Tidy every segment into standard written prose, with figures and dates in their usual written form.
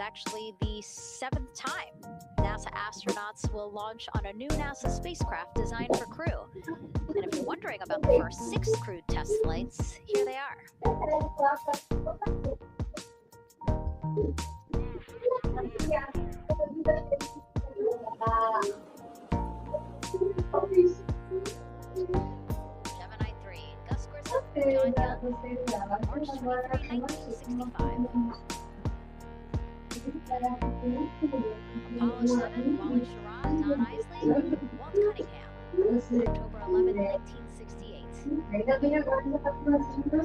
actually the 7th time NASA astronauts will launch on a new NASA spacecraft designed for crew. And if you're wondering about the first 6 crewed test flights, here they are. Gemini 3, Gus Grissom, John Young, March 23, 1965. Apollo 7, Wally Schirra, Don Isley, Walt Cunningham, October 11, 1968.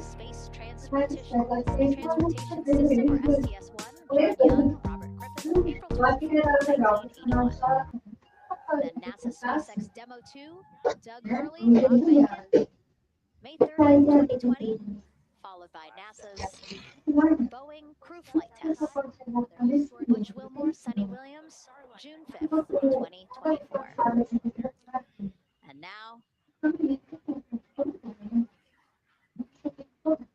Space Transportation System, or STS-1, John Young, Robert Griffin, April 24, 1981. Then NASA SpaceX Demo 2, Doug Hurley, Bob Baker, May 3rd, 2020, followed by NASA's Boeing crew flight tests. Butch Wilmore, Sonny Williams, June 5th, 2024. And now,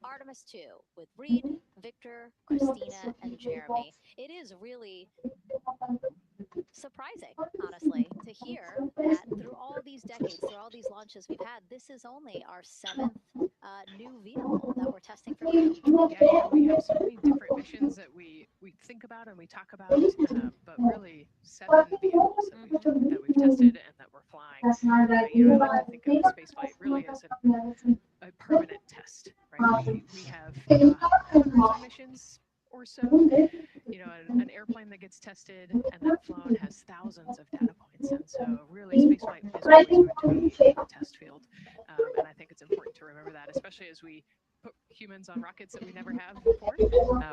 Artemis 2 with Reed, Victor, Christina, and Jeremy. It is really surprising, honestly, to hear that through all these decades, through all these launches we've had, this is only our 7th new vehicle that we're testing for crew. Yeah, we have so many different missions that we think about and we talk about, but really 7 vehicles that we've tested and that we're flying. I like to think of spaceflight really as a permanent test, right? We have 2 missions or so. An airplane that gets tested and then flown has thousands of data points, and so really spaceflight is always going to be a test field, and I think it's important to remember that, especially as we put humans on rockets that we never have before,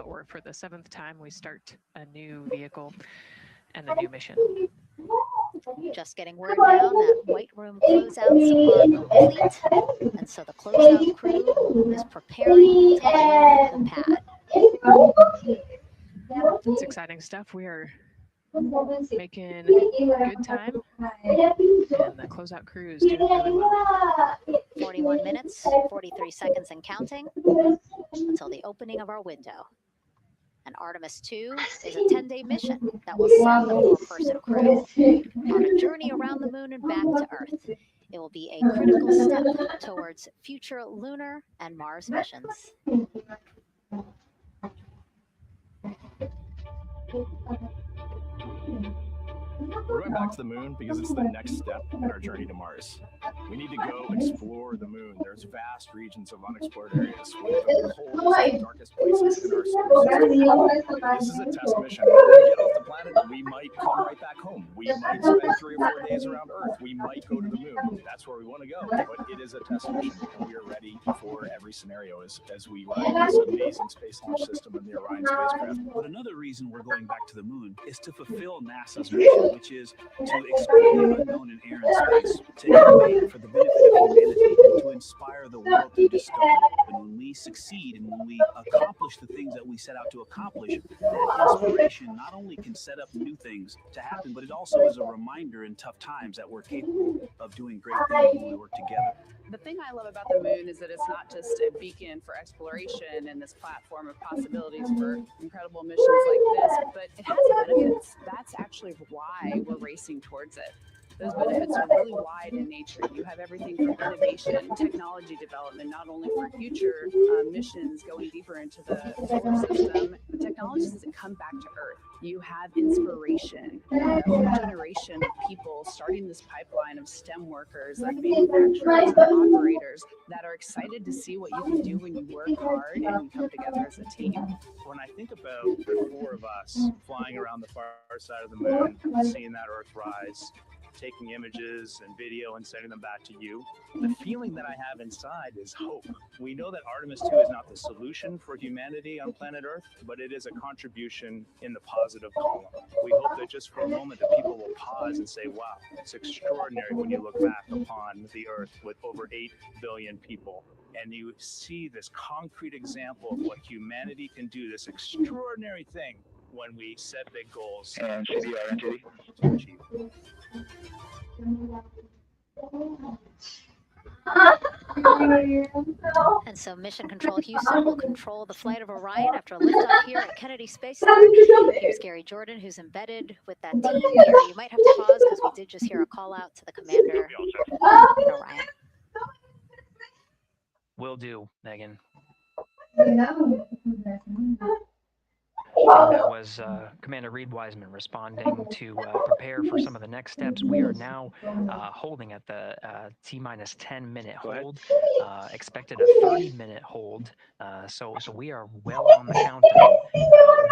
or for the 7th time we start a new vehicle and a new mission. Just getting word now that White Room closeouts are complete, and so the closeout crew is preparing to leave the pad. It's exciting stuff. We are making good time, and the closeout crew is doing really well. 41 minutes, 43 seconds and counting until the opening of our window. And Artemis 2 is a 10-day mission that will send the 4-person crew on a journey around the moon and back to Earth. It will be a critical step towards future lunar and Mars missions. We're going back to the moon because it's the next step in our journey to Mars. We need to go explore the moon. There's vast regions of unexplored areas with the coldest and darkest places in our solar system. This is a test mission. When we get off the planet, we might come right back home. We might spend 3 or 4 days around Earth. We might go to the moon. That's where we want to go. But it is a test mission, and we are ready for every scenario as we ride this amazing space launch system in the Orion spacecraft. But another reason we're going back to the moon is to fulfill NASA's mission, which is to explore the unknown in air and space, to innovate for the benefit of humanity, and to inspire the world to discover. And when we succeed and when we accomplish the things that we set out to accomplish, that inspiration not only can set up new things to happen, but it also is a reminder in tough times that we're capable of doing great things when we work together. The thing I love about the moon is that it's not just a beacon for exploration and this platform of possibilities for incredible missions like this, but it has benefits. That's actually why we're racing towards it. Those benefits are really wide in nature. You have everything from innovation, technology development, not only for future missions going deeper into the solar system, but technologies that come back to Earth. You have inspiration, a whole generation of people starting this pipeline of STEM workers, like manufacturers and operators that are excited to see what you can do when you work hard and you come together as a team. When I think about the 4 of us flying around the far side of the moon, seeing that Earth rise, taking images and video and sending them back to you, the feeling that I have inside is hope. We know that Artemis 2 is not the solution for humanity on planet Earth, but it is a contribution in the positive column. We hope that just for a moment that people will pause and say, wow, it's extraordinary when you look back upon the Earth with over 8 billion people. And you see this concrete example of what humanity can do, this extraordinary thing when we set big goals. And to achieve. And so Mission Control Houston will control the flight of Orion after a liftoff here at Kennedy Space Center. Here's Gary Jordan, who's embedded with that team. Gary, you might have to pause because we did just hear a call out to the commander in Orion. Will do, Megan. That was Commander Reed Wiseman responding to prepare for some of the next steps. We are now holding at the T-minus 10-minute hold, expected a 30-minute hold. So we are well on the countdown.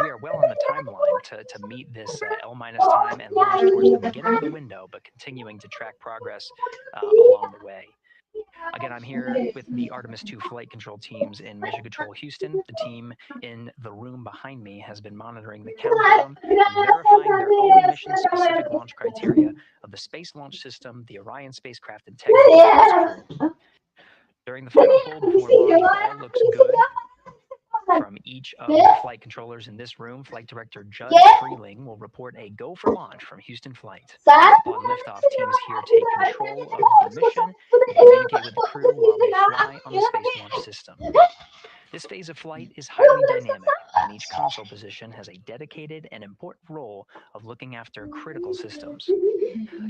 We are well on the timeline to meet this L-minus time and launch towards the beginning of the window, but continuing to track progress along the way. Again, I'm here with the Artemis II flight control teams in Mission Control Houston. The team in the room behind me has been monitoring the countdown and verifying their own mission-specific launch criteria of the Space Launch System, the Orion spacecraft, and crew. During the final hold before launch, if all looks good from each of the flight controllers in this room, Flight Director Judd Freeling will report a go for launch from Houston Flight. Upon liftoff, teams here take control of the mission and communicate with the crew while they fly on the Space Launch System. This phase of flight is highly dynamic, and each console position has a dedicated and important role of looking after critical systems.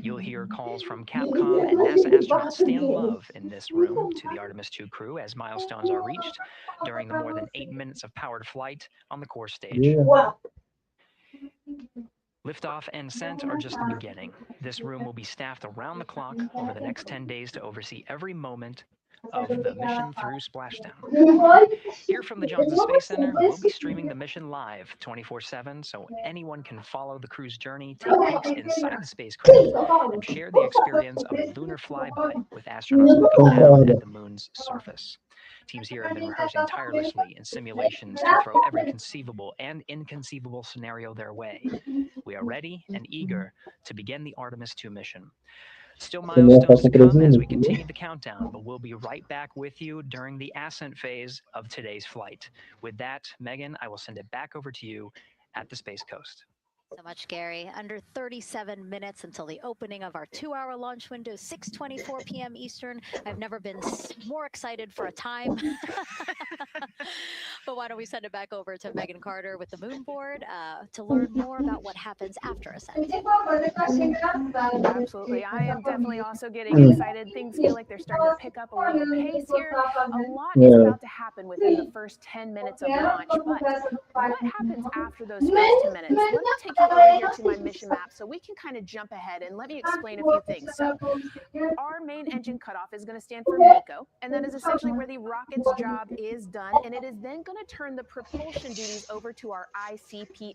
You'll hear calls from Capcom and NASA astronaut Stan Love in this room to the Artemis II crew as milestones are reached during the more than 8 minutes of powered flight on the core stage. Liftoff and ascent are just the beginning. This room will be staffed around the clock over the next 10 days to oversee every moment of the mission through splashdown. Here from the Johnson Space Center, we'll be streaming the mission live 24/7, so anyone can follow the crew's journey, take peeks inside the spacecraft, and share the experience of a lunar flyby with astronauts looking down at the moon's surface. Teams here have been rehearsing tirelessly in simulations to throw every conceivable and inconceivable scenario their way. We are ready and eager to begin the Artemis II mission. Still milestones to come as we continue the countdown, but we'll be right back with you during the ascent phase of today's flight. With that, Megan, I will send it back over to you at the Space Coast. So much, Gary. Under 37 minutes until the opening of our 2-hour launch window, 6:24 p.m. Eastern. I've never been more excited for a time. But why don't we send it back over to Megan Carter with the moon board to learn more about what happens after ascent. Absolutely. I am definitely also getting excited. Things feel like they're starting to pick up a little pace here. A lot is about to happen within the first 10 minutes of launch. But what happens after those first 10 minutes? Let me take you over here to my mission map so we can kind of jump ahead and let me explain a few things. So our main engine cutoff is going to stand for MECO, and that is essentially where the rocket's job is done, and it is then going to turn the propulsion duties over to our ICPS,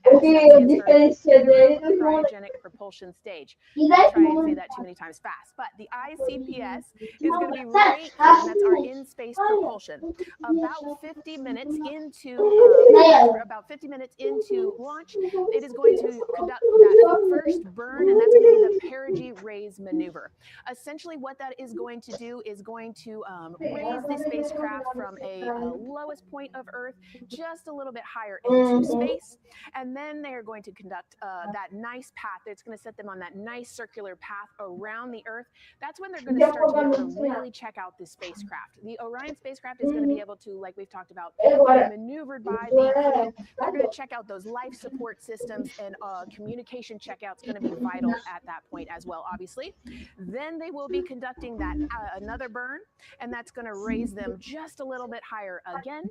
cryogenic propulsion stage. I'll try and say that too many times fast, but the ICPS is going to be right here, and that's our in-space propulsion. About 50 minutes into launch, it is going to conduct that first burn, and that's going to be the perigee raise maneuver. Essentially, what that is going to do is going to raise the spacecraft from a lowest point of Earth just a little bit higher into space, and then they are going to conduct that nice path. It's going to set them on that nice circular path around the Earth. That's when they're going to start to be able to really check out the spacecraft. The Orion spacecraft is going to be able to, like we've talked about, be maneuvered by the crew. They're going to check out those life support systems, and communication checkout's going to be vital at that point as well, obviously. Then they will be conducting that another burn, and that's going to raise them just a little bit higher again.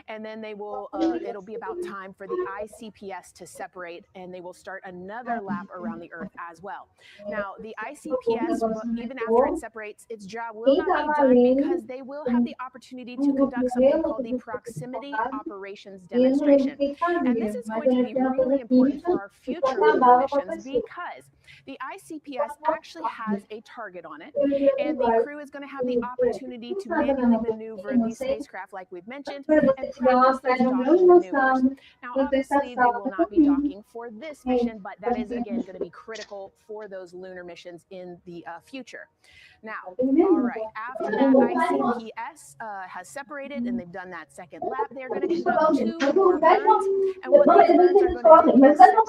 And then they will, it'll be about time for the ICPS to separate, and they will start another lap around the Earth as well. Now, the ICPS, even after it separates, its job will not be done because they will have the opportunity to conduct something called the proximity operations demonstration. And this is going to be really important for our future lunar missions because the ICPS actually has a target on it, and the crew is going to have the opportunity to manually maneuver the spacecraft, like we've mentioned, and practice those docking maneuvers. Now, obviously, they will not be docking for this mission, but that is, again, going to be critical for those lunar missions in the future. Now, all right, after that ICPS has separated and they've done that second lap, they're going to conduct 2 more burns, and what these burns are going to do is set them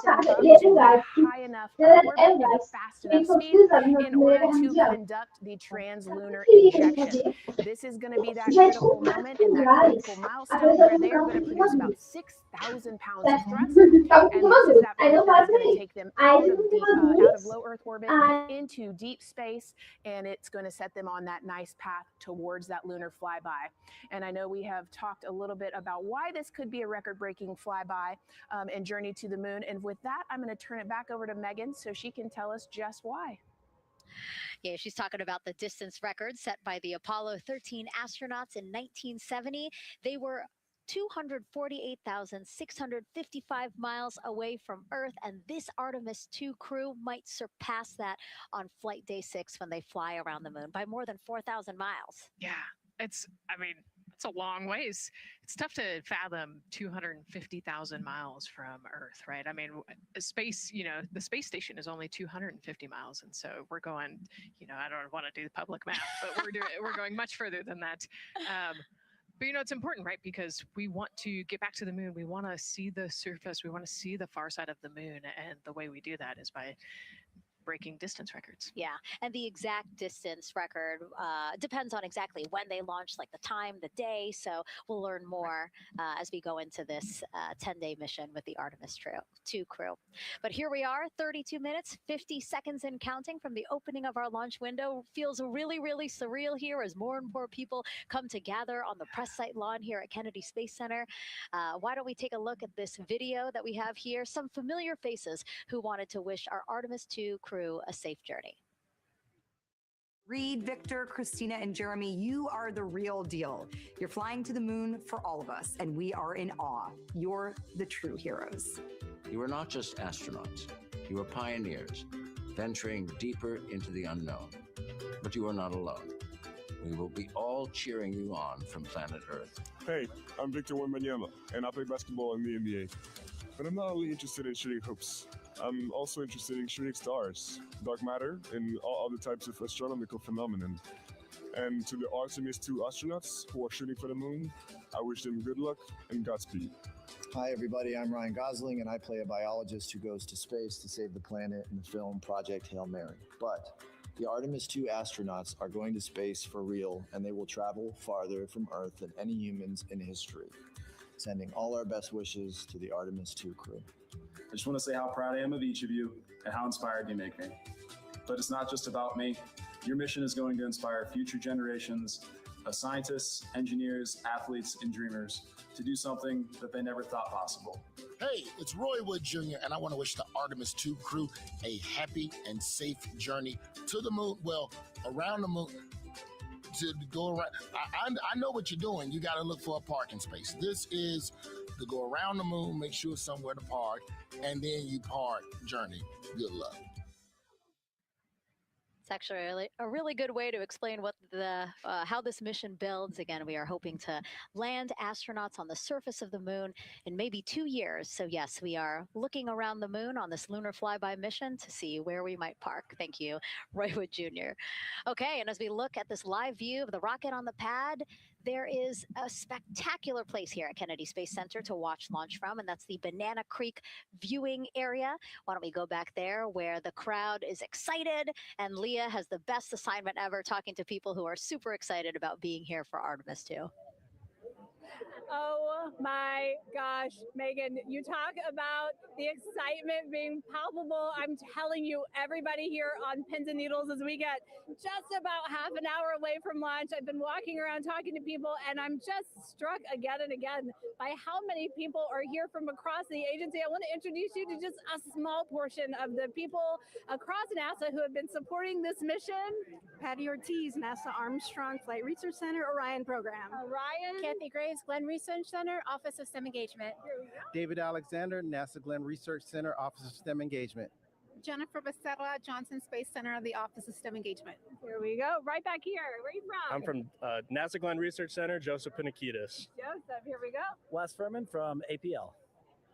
up to high enough orbit at a fast enough speed in order to conduct the translunar injection. This is going to be that critical moment and that critical milestone where they are going to produce about 6,000 pounds of thrust, and this is that point that is going to take them out of low Earth orbit into deep space, and it's going to set them on that nice path towards that lunar flyby. And I know we have talked a little bit about why this could be a record-breaking flyby and journey to the moon. And with that, I'm going to turn it back over to Megan so she can tell us just why. Yeah, she's talking about the distance record set by the Apollo 13 astronauts in 1970. They were 248,655 miles away from Earth, and this Artemis 2 crew might surpass that on flight day 6 when they fly around the moon by more than 4,000 miles. Yeah, it's a long ways. It's tough to fathom 250,000 miles from Earth, right? I mean, space, the space station is only 250 miles. And so we're going, I don't want to do the public math, but we're going much further than that. But it's important, right? Because we want to get back to the moon. We want to see the surface. We want to see the far side of the moon. And the way we do that is by breaking distance records. Yeah, and the exact distance record depends on exactly when they launched, like the time, the day. So we'll learn more as we go into this 10-day mission with the Artemis 2 crew. But here we are, 32 minutes, 50 seconds and counting from the opening of our launch window. Feels really, really surreal here as more and more people come to gather on the press site lawn here at Kennedy Space Center. Why don't we take a look at this video that we have here? Some familiar faces who wanted to wish our Artemis 2 crew a safe journey. Reed, Victor, Christina, and Jeremy, you are the real deal. You're flying to the moon for all of us, and we are in awe. You're the true heroes. You are not just astronauts. You are pioneers, venturing deeper into the unknown. But you are not alone. We will be all cheering you on from planet Earth. Hey, I'm Victor Wembanyama, and I play basketball in the NBA. But I'm not only interested in shooting hoops. I'm also interested in shooting stars, dark matter, and all other types of astronomical phenomenon. And to the Artemis 2 astronauts who are shooting for the moon, I wish them good luck and Godspeed. Hi everybody, I'm Ryan Gosling and I play a biologist who goes to space to save the planet in the film Project Hail Mary. But the Artemis 2 astronauts are going to space for real, and they will travel farther from Earth than any humans in history. Sending all our best wishes to the Artemis 2 crew. I just want to say how proud I am of each of you and how inspired you make me. But it's not just about me. Your mission is going to inspire future generations of scientists, engineers, athletes, and dreamers to do something that they never thought possible. Hey, it's Roy Wood Jr., and I want to wish the Artemis 2 crew a happy and safe journey to the moon, well, around the moon. To go around, I know what you're doing. You got to look for a parking space. This is to go around the moon, make sure somewhere to park, and then you park journey. Good luck. It's actually a really good way to explain what how this mission builds. Again, we are hoping to land astronauts on the surface of the moon in maybe 2 years. So yes, we are looking around the moon on this lunar flyby mission to see where we might park. Thank you, Roy Wood Jr. Okay, and as we look at this live view of the rocket on the pad, there is a spectacular place here at Kennedy Space Center to watch launch from, and that's the Banana Creek viewing area. Why don't we go back there where the crowd is excited, and Leah has the best assignment ever talking to people who are super excited about being here for Artemis 2. Oh my gosh, Megan, you talk about the excitement being palpable. I'm telling you, everybody here on pins and needles as we get just about half an hour away from launch. I've been walking around talking to people, and I'm just struck again and again by how many people are here from across the agency. I want to introduce you to just a small portion of the people across NASA who have been supporting this mission. Patty Ortiz, NASA Armstrong Flight Research Center, Orion program. Orion. Kathy Graves, Glenn Research Center, Office of STEM Engagement. David Alexander, NASA Glenn Research Center, Office of STEM Engagement. Jennifer Becerra, Johnson Space Center, the Office of STEM Engagement. Here we go. Right back here. Where are you from? I'm from NASA Glenn Research Center, Joseph Pinakitis. Joseph, here we go. Wes Furman from APL.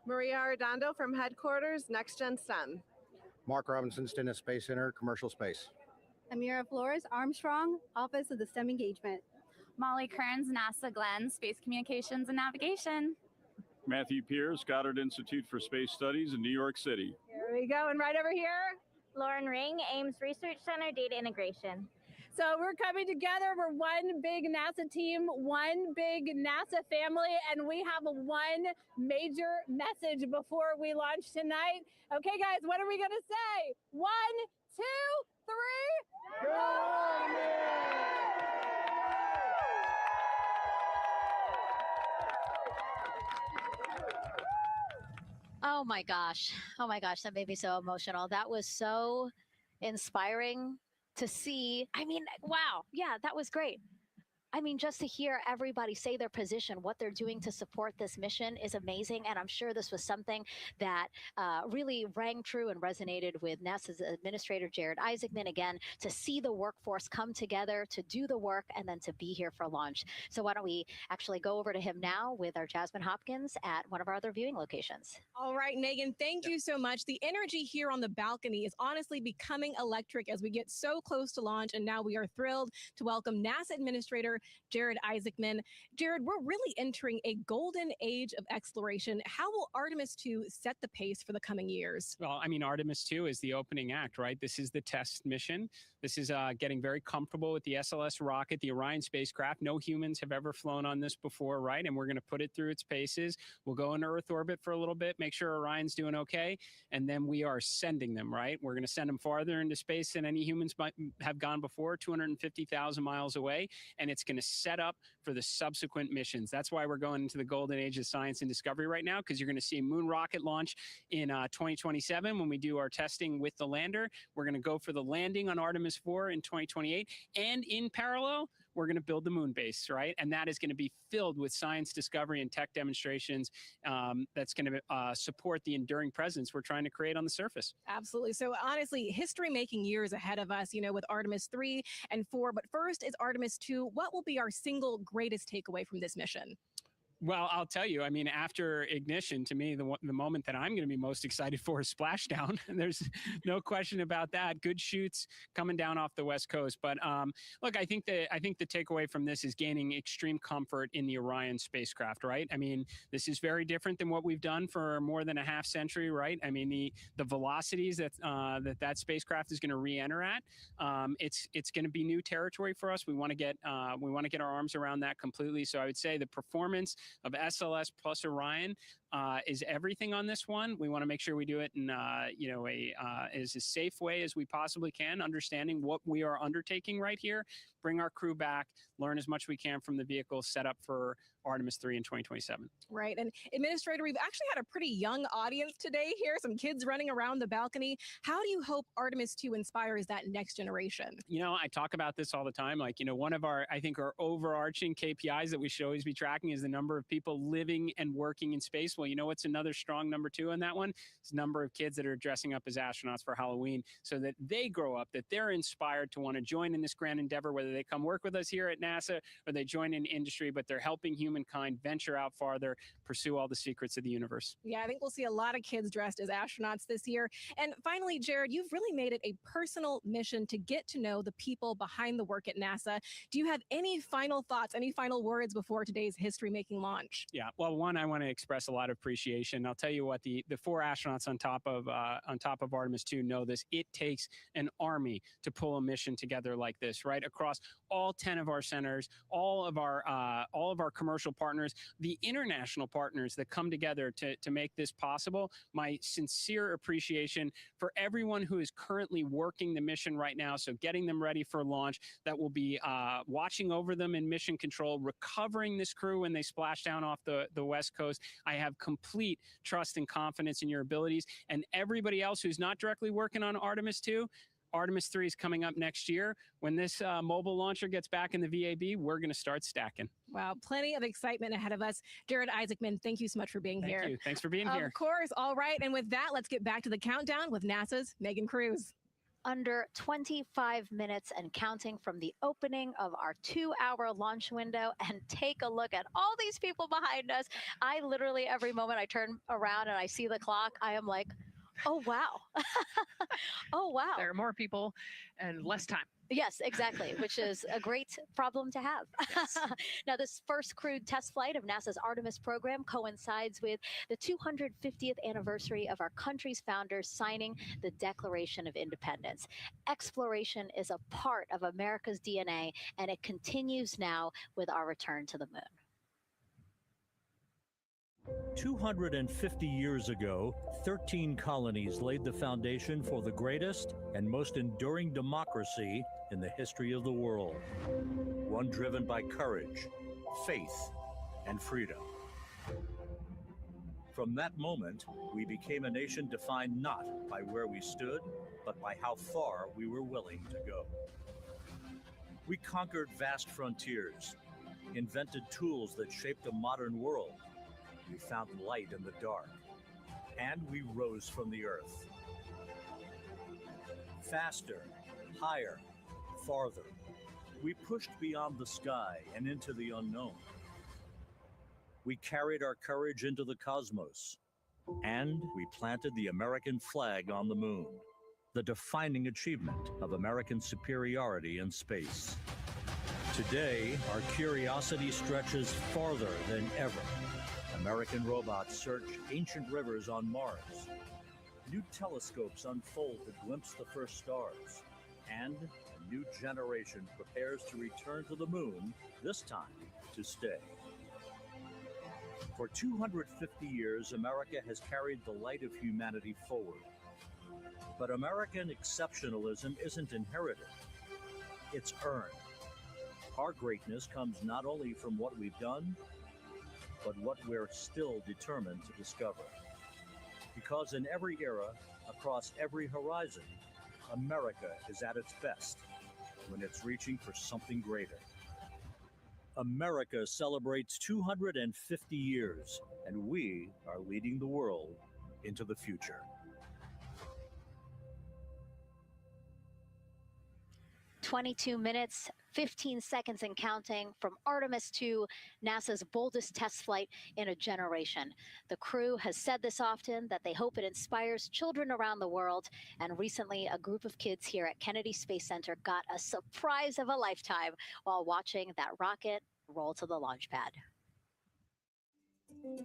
Maria Arredondo from Headquarters, Next Gen STEM. Mark Robinson, Stennis Space Center, Commercial Space. Amira Flores, Armstrong, Office of the STEM Engagement. Molly Kearns, NASA Glenn, Space Communications and Navigation. Matthew Pierce, Goddard Institute for Space Studies in New York City. Here we go. And right over here, Lauren Ring, Ames Research Center, Data Integration. So we're coming together. We're one big NASA team, one big NASA family, and we have one major message before we launch tonight. Okay, guys, what are we going to say? 1, 2, 3. Oh my gosh. Oh my gosh. That made me so emotional. That was so inspiring to see. I mean, wow. Yeah, that was great. I mean, just to hear everybody say their position, what they're doing to support this mission is amazing. And I'm sure this was something that really rang true and resonated with NASA's Administrator Jared Isaacman, again, to see the workforce come together to do the work and then to be here for launch. So why don't we actually go over to him now with our Jasmine Hopkins at one of our other viewing locations. All right, Megan, thank you so much. The energy here on the balcony is honestly becoming electric as we get so close to launch. And now we are thrilled to welcome NASA Administrator Jared Isaacman. Jared, we're really entering a golden age of exploration. How will Artemis 2 set the pace for the coming years? Well, I mean, Artemis 2 is the opening act, right? This is the test mission. This is getting very comfortable with the SLS rocket, the Orion spacecraft. No humans have ever flown on this before, right? And we're going to put it through its paces. We'll go into Earth orbit for a little bit, make sure Orion's doing okay. And then we are sending them, right? We're going to send them farther into space than any humans might have gone before, 250,000 miles away. And it's going to set up for the subsequent missions. That's why we're going into the golden age of science and discovery right now, because you're going to see moon rocket launch in 2027 when we do our testing with the lander. We're going to go for the landing on Artemis 4 in 2028. And in parallel, we're going to build the moon base, right? And that is going to be filled with science discovery and tech demonstrations that's going to support the enduring presence we're trying to create on the surface. Absolutely. So honestly, history-making years ahead of us, you know, with Artemis 3 and 4. But first is Artemis 2. What will be our single greatest takeaway from this mission? Well, I'll tell you, I mean, after ignition, to me, the moment that I'm going to be most excited for is splashdown. There's no question about that. Good shoots coming down off the West Coast. But look, I think the takeaway from this is gaining extreme comfort in the Orion spacecraft, right? I mean, this is very different than what we've done for more than a half century, right? I mean, the velocities that spacecraft is going to re-enter at, it's going to be new territory for us. We want to get our arms around that completely. So I would say the performance of SLS plus Orion is everything on this one. We want to make sure we do it in as a safe way as we possibly can, understanding what we are undertaking right here, bring our crew back, learn as much as we can from the vehicle, set up for Artemis 3 in 2027. Right. And Administrator, we've actually had a pretty young audience today here, some kids running around the balcony. How do you hope Artemis 2 inspires that next generation? You know, I talk about this all the time. Like, you know, one of our overarching KPIs that we should always be tracking is the number of people living and working in space. Well, you know what's another strong number 2 on that one? It's the number of kids that are dressing up as astronauts for Halloween, so that they grow up, that they're inspired to want to join in this grand endeavor, whether they come work with us here at NASA or they join in industry, but they're helping humankind venture out farther, pursue all the secrets of the universe. Yeah, I think we'll see a lot of kids dressed as astronauts this year. And finally, Jared, you've really made it a personal mission to get to know the people behind the work at NASA. Do you have any final thoughts, any final words before today's history-making launch? Yeah, well, one, I want to express a lot of appreciation. I'll tell you what, the 4 astronauts on top of Artemis 2 know this. It takes an army to pull a mission together like this, right? Across all 10 of our centers, all of our commercial partners, the international partners that come together to make this possible. My sincere appreciation for everyone who is currently working the mission right now. So getting them ready for launch, that will be watching over them in mission control, recovering this crew when they splash down off the West Coast. I have complete trust and confidence in your abilities. And everybody else who's not directly working on Artemis 2, Artemis 3 is coming up next year. When this mobile launcher gets back in the VAB, we're going to start stacking. Wow, plenty of excitement ahead of us. Jared Isaacman, thank you so much for being here. Thank you. Thanks for being here. Of course. All right. And with that, let's get back to the countdown with NASA's Megan Cruz. Under 25 minutes and counting from the opening of our 2-hour launch window, and take a look at all these people behind us. I literally, every moment I turn around and I see the clock, I am like, Oh, wow. Oh, wow. There are more people and less time. Yes, exactly, which is a great problem to have. Yes. Now, this first crewed test flight of NASA's Artemis program coincides with the 250th anniversary of our country's founders signing the Declaration of Independence. Exploration is a part of America's DNA, and it continues now with our return to the moon. 250 years ago, 13 colonies laid the foundation for the greatest and most enduring democracy in the history of the world. One driven by courage, faith, and freedom. From that moment, we became a nation defined not by where we stood, but by how far we were willing to go. We conquered vast frontiers, invented tools that shaped a modern world. We found light in the dark, and we rose from the earth. Faster, higher, farther. We pushed beyond the sky and into the unknown. We carried our courage into the cosmos, and we planted the American flag on the moon, the defining achievement of American superiority in space. Today, our curiosity stretches farther than ever. American robots search ancient rivers on Mars. New telescopes unfold to glimpse the first stars. And a new generation prepares to return to the moon, this time to stay. For 250 years, America has carried the light of humanity forward. But American exceptionalism isn't inherited, it's earned. Our greatness comes not only from what we've done, but what we're still determined to discover. Because in every era, across every horizon, America is at its best when it's reaching for something greater. America celebrates 250 years, and we are leading the world into the future. 22 minutes, 15 seconds and counting from Artemis 2, NASA's boldest test flight in a generation. The crew has said this often, that they hope it inspires children around the world. And recently, a group of kids here at Kennedy Space Center got a surprise of a lifetime while watching that rocket roll to the launch pad. So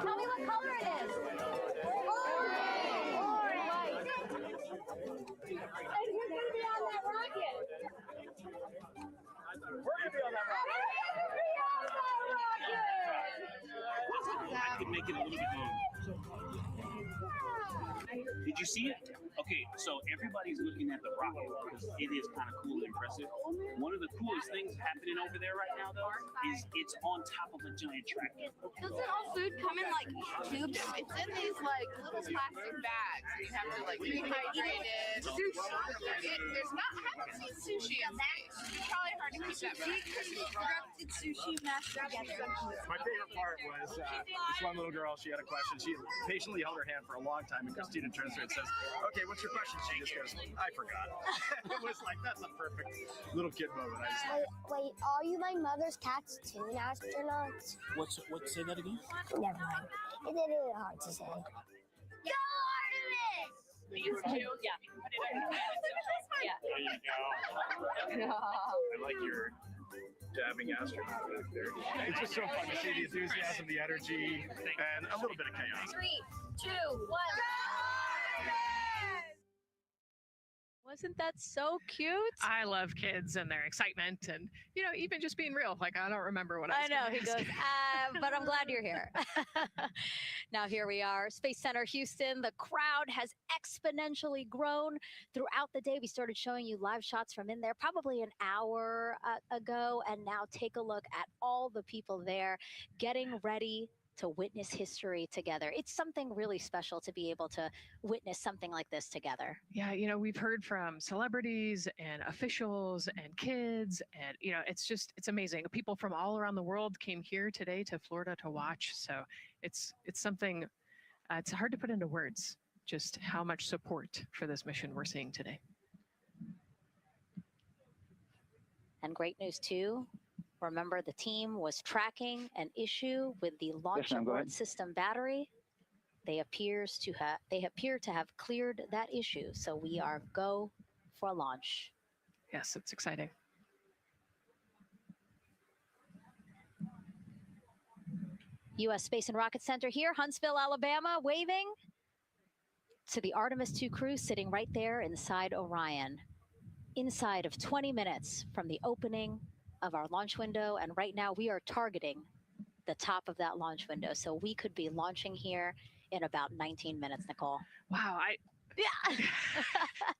tell me what color it is. And you're going to be on that rocket. We're going to be on that rocket. I could make it a little bit longer. Did you see it? Okay, so everybody's looking at the rocket because it is kind of cool and impressive. One of the coolest things happening over there right now, though, is it's on top of a giant tractor. Doesn't all food come in like tubes? It's in these like little plastic bags. You have to like rehydrate it. There's not, I haven't seen sushi in space. It's probably hard to keep that back. Constructed sushi mashed together. My favorite part was this one little girl, she had a question. She patiently held her hand for a long time, and Christina turns to her and says, okay, what's your question? She just goes, I forgot. It was like, that's a perfect little kid moment. Wait, are you my mother's cartoon astronauts? Say that again? Never mind. It's really hard to say. Go Artemis! These two? Yeah. Yeah. There you go. I like your dabbing astronaut back there. It's just so fun to see the enthusiasm, the energy, and a little bit of chaos. 3, 2, 1. Wasn't that so cute? I love kids and their excitement and, even just being real. Like, I don't remember what I was know. gonna He ask. goes, but I'm glad you're here. Now, here we are, Space Center Houston. The crowd has exponentially grown throughout the day. We started showing you live shots from in there probably an hour ago. And now take a look at all the people there getting ready to witness history together. It's something really special to be able to witness something like this together. Yeah, we've heard from celebrities and officials and kids, and it's amazing. People from all around the world came here today to Florida to watch. So it's something. It's hard to put into words just how much support for this mission we're seeing today. And great news too. Remember, the team was tracking an issue with the launch ma'am, go abort ahead. system battery. They appear to have cleared that issue, so we are go for launch. Yes, it's exciting. U.S. Space and Rocket Center here, Huntsville, Alabama, waving to the Artemis II crew sitting right there inside Orion. Inside of 20 minutes from the opening of our launch window, and right now we are targeting the top of that launch window. So we could be launching here in about 19 minutes, Nicole. Wow, Yeah.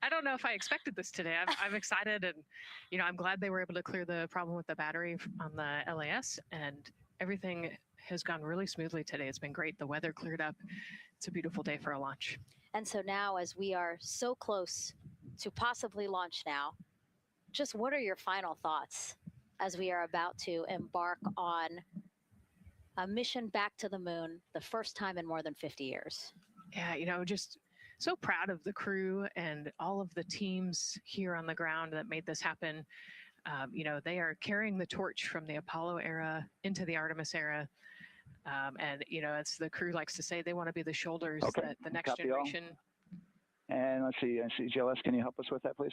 I don't know if I expected this today. I'm excited, and I'm glad they were able to clear the problem with the battery on the LAS, and everything has gone really smoothly today. It's been great. The weather cleared up. It's a beautiful day for a launch. And so now, as we are so close to possibly launch now, just what are your final thoughts as we are about to embark on a mission back to the moon, the first time in more than 50 years? Yeah, just so proud of the crew and all of the teams here on the ground that made this happen. They are carrying the torch from the Apollo era into the Artemis era. And, as the crew likes to say, they want to be the shoulders that the next Copy all. generation. And let's see, GLS, can you help us with that, please?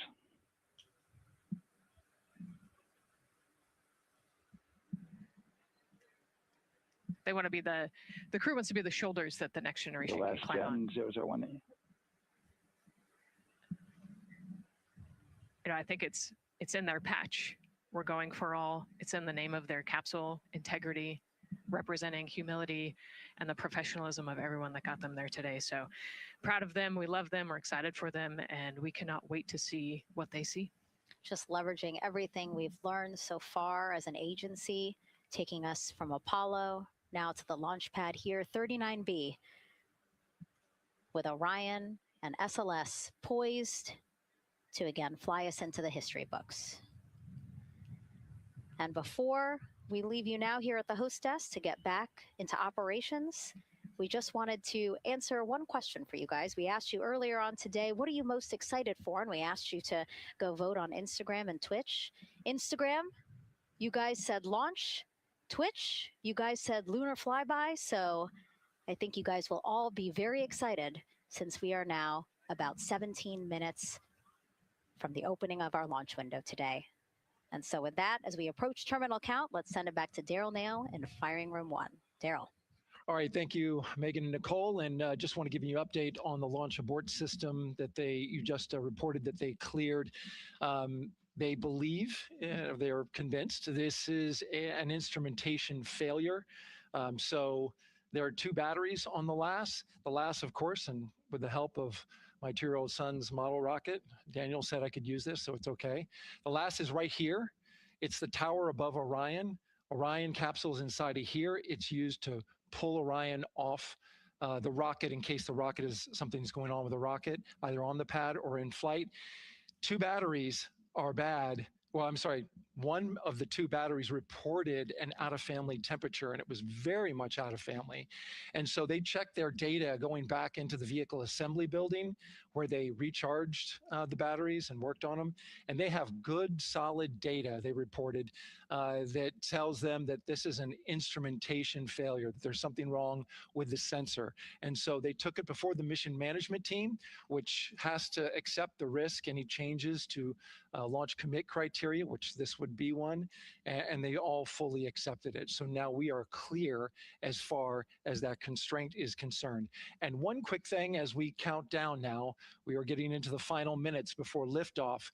They want to be the crew wants to be the shoulders that the next generation can climb on. 001. I think it's in their patch. We're going for all. It's in the name of their capsule, integrity, representing humility and the professionalism of everyone that got them there today. So proud of them. We love them. We're excited for them. And we cannot wait to see what they see. Just leveraging everything we've learned so far as an agency, taking us from Apollo now to the launch pad here, 39B, with Orion and SLS poised to again fly us into the history books. And before we leave you now here at the host desk to get back into operations, we just wanted to answer one question for you guys. We asked you earlier on today, what are you most excited for? And we asked you to go vote on Instagram and Twitch. Instagram, you guys said launch. Twitch, you guys said lunar flyby. So I think you guys will all be very excited since we are now about 17 minutes from the opening of our launch window today. And so with that, as we approach terminal count, let's send it back to Daryl Nail in firing room 1. Daryl. All right, thank you, Megan and Nicole. And just want to give you an update on the launch abort system that you just reported that they cleared. They believe, they're convinced this is an instrumentation failure. So there are 2 batteries on the LAS. The LAS, of course, and with the help of my 2-year-old son's model rocket, Daniel said I could use this, so it's okay. The LAS is right here. It's the tower above Orion. Orion capsule is inside of here. It's used to pull Orion off the rocket in case something's going on with the rocket, either on the pad or in flight. 2 batteries are bad. Well, I'm sorry, one of the 2 batteries reported an out-of-family temperature, and it was very much out of family. And so they checked their data going back into the vehicle assembly building where they recharged the batteries and worked on them. And they have good, solid data, they reported, that tells them that this is an instrumentation failure, that there's something wrong with the sensor. And so they took it before the mission management team, which has to accept the risk, any changes to launch commit criteria, which this would be one, and they all fully accepted it. So now we are clear as far as that constraint is concerned. And one quick thing as we count down now, we are getting into the final minutes before liftoff.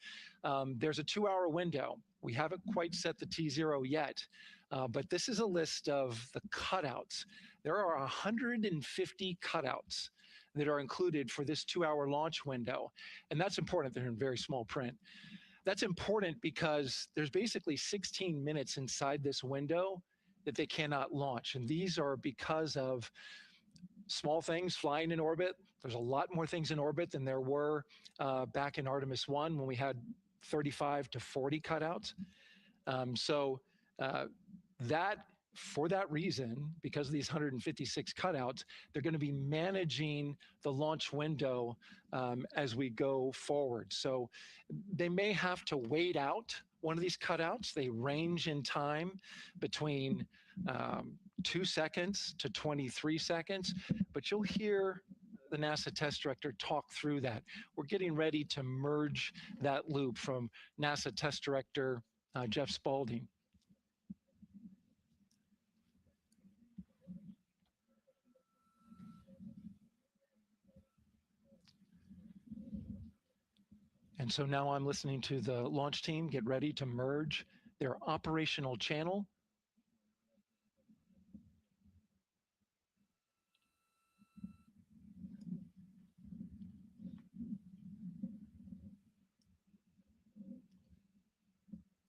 There's a 2-hour window. We haven't quite set the T0 yet, but this is a list of the cutouts. There are 150 cutouts that are included for this 2-hour launch window. And that's important. They're in very small print. That's important because there's basically 16 minutes inside this window that they cannot launch. And these are because of small things flying in orbit. There's a lot more things in orbit than there were back in Artemis 1 when we had 35 to 40 cutouts. So that for that reason, because of these 156 cutouts, they're going to be managing the launch window as we go forward. So they may have to wait out one of these cutouts. They range in time between 2 seconds to 23 seconds, but you'll hear the NASA test director talk through that. We're getting ready to merge that loop from NASA test director Jeff Spaulding. And so now I'm listening to the launch team get ready to merge their operational channel.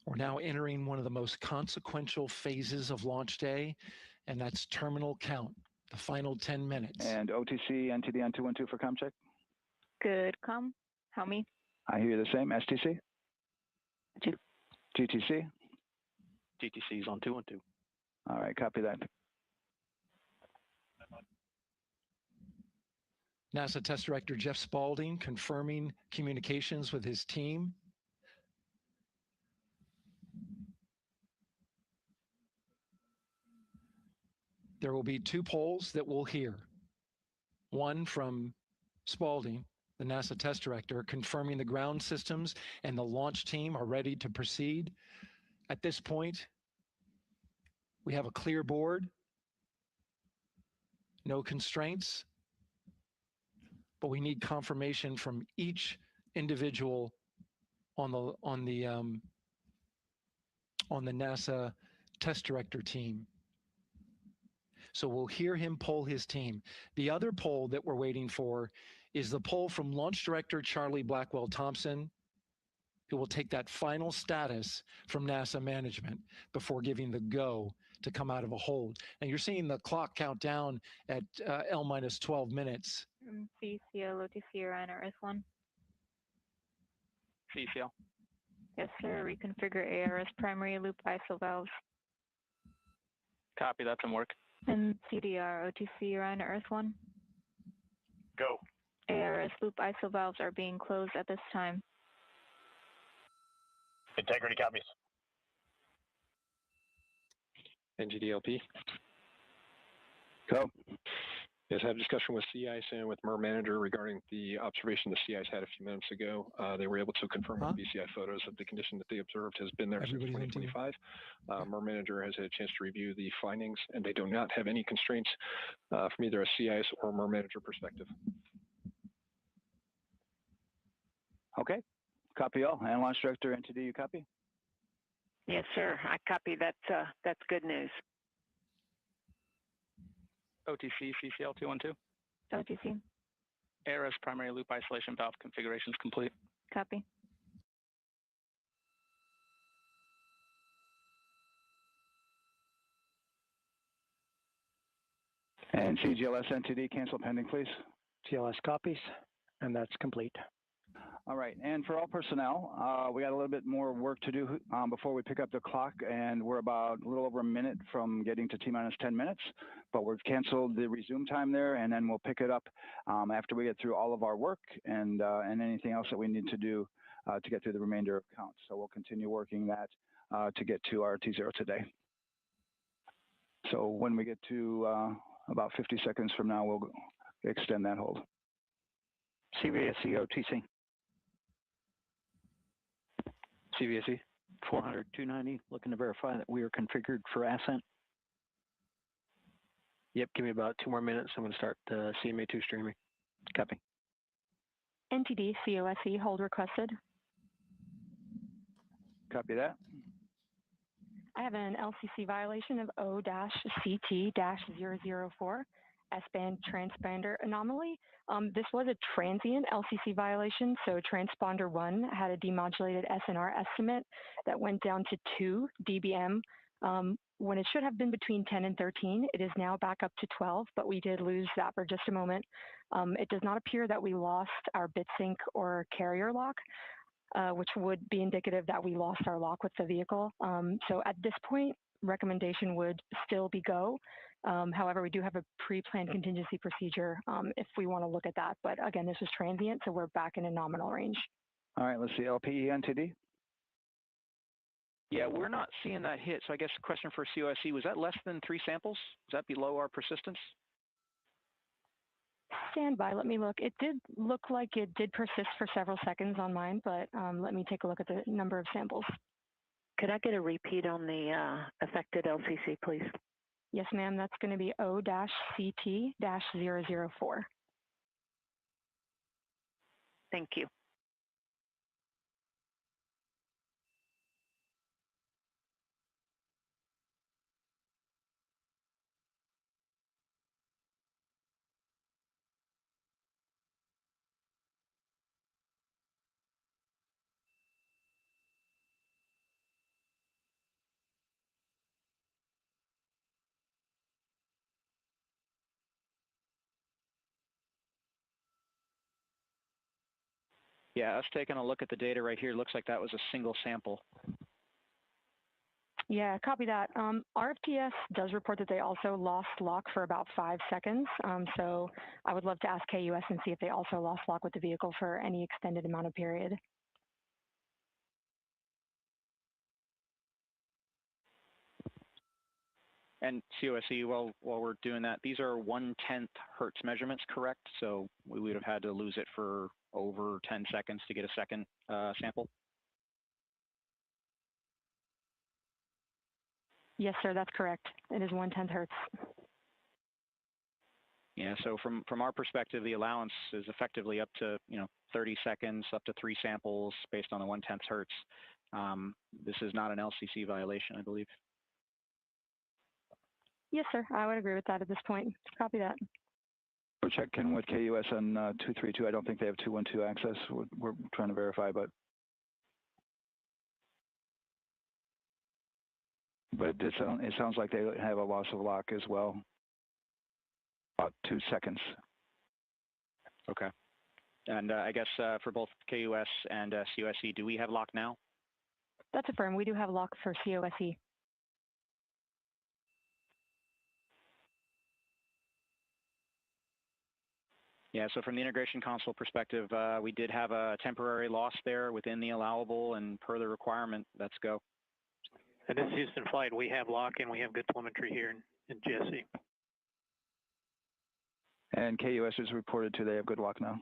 We're now entering one of the most consequential phases of launch day, and that's terminal count, the final 10 minutes. And OTC, NTD on 212 for ComCheck. Good, how me? I hear the same. STC? GTC? GTC is on 212. All right, copy that. NASA Test Director Jeff Spaulding confirming communications with his team. There will be 2 polls that we'll hear. One from Spaulding, the NASA Test Director, confirming the ground systems and the launch team are ready to proceed. At this point, we have a clear board, no constraints, but we need confirmation from each individual on the NASA Test Director team. So we'll hear him poll his team. The other poll that we're waiting for is the poll from Launch Director Charlie Blackwell Thompson, who will take that final status from NASA management before giving the go to come out of a hold. And you're seeing the clock count down at L-12 minutes. CCL, OTC, Orion, RS1. CCL. Yes, sir. Reconfigure ARS primary loop ISO valves. Copy, that's in work. And CDR, OTC, Orion, RS1. Go. ARS loop ISO valves are being closed at this time. Integrity copies. NGDLP. Go. Yes, I had a discussion with sea ice and with MER manager regarding the observation the sea ice had a few minutes ago. They were able to confirm with BCI photos that the condition that they observed has been there since 2025. MER manager has had a chance to review the findings, and they do not have any constraints from either a sea ice or MER manager perspective. Okay, copy all. And Launch Director NTD, you copy? Yes, sir. I copy. That's good news. OTC, CCL 212. OTC. ARS primary loop isolation valve configuration is complete. Copy. And CGLS NTD, cancel pending, please. GLS copies, and that's complete. All right, and for all personnel, we got a little bit more work to do before we pick up the clock, and we're about a little over a minute from getting to T-minus 10 minutes, but we've canceled the resume time there, and then we'll pick it up after we get through all of our work and anything else that we need to do to get through the remainder of counts. So we'll continue working that to get to our T0 today. So when we get to about 50 seconds from now, we'll extend that hold. CVSE OTC. CVSE 400 290, looking to verify that we are configured for ascent. Yep, give me about 2 more minutes. I'm going to start CMA2 streaming. Copy. NTD COSE hold requested. Copy that. I have an LCC violation of O-CT-004, S-band transponder anomaly. This was a transient LCC violation, so transponder 1 had a demodulated SNR estimate that went down to 2 dBm when it should have been between 10 and 13. It is now back up to 12, but we did lose that for just a moment. It does not appear that we lost our bit sync or carrier lock, which would be indicative that we lost our lock with the vehicle. So at this point, recommendation would still be go. However, we do have a pre-planned contingency procedure if we want to look at that. But again, this is transient, so we're back in a nominal range. All right, let's see, LPE NTD. Yeah, we're not seeing that hit. So I guess the question for COSE, was that less than 3 samples? Is that below our persistence? Stand by, let me look. It did look like it did persist for several seconds on mine, but let me take a look at the number of samples. Could I get a repeat on the affected LCC, please? Yes, ma'am, that's going to be O-CT-004. Thank you. Yeah, us taking a look at the data right here, looks like that was a single sample. Yeah, copy that. RFTS does report that they also lost lock for about 5 seconds. So I would love to ask KUS and see if they also lost lock with the vehicle for any extended amount of period. And COSE, while we're doing that, these are 1/10 hertz measurements, correct? So we would have had to lose it for over 10 seconds to get a second sample? Yes, sir, that's correct. It is 1/10 hertz. Yeah, so from our perspective, the allowance is effectively up to 30 seconds, up to 3 samples based on the 1/10 hertz. This is not an LCC violation, I believe. Yes, sir, I would agree with that at this point. Copy that. We're checking with KUS on 232. I don't think they have 212 access. We're trying to verify, but it sounds like they have a loss of lock as well. About 2 seconds. Okay. And I guess for both KUS and COSE, do we have lock now? That's affirmed. We do have lock for COSE. Yeah, so from the integration console perspective, we did have a temporary loss there within the allowable, and per the requirement, let's go. And this is Houston Flight. We have lock and we have good telemetry here in GSC. And KUS is reported to they have good lock now.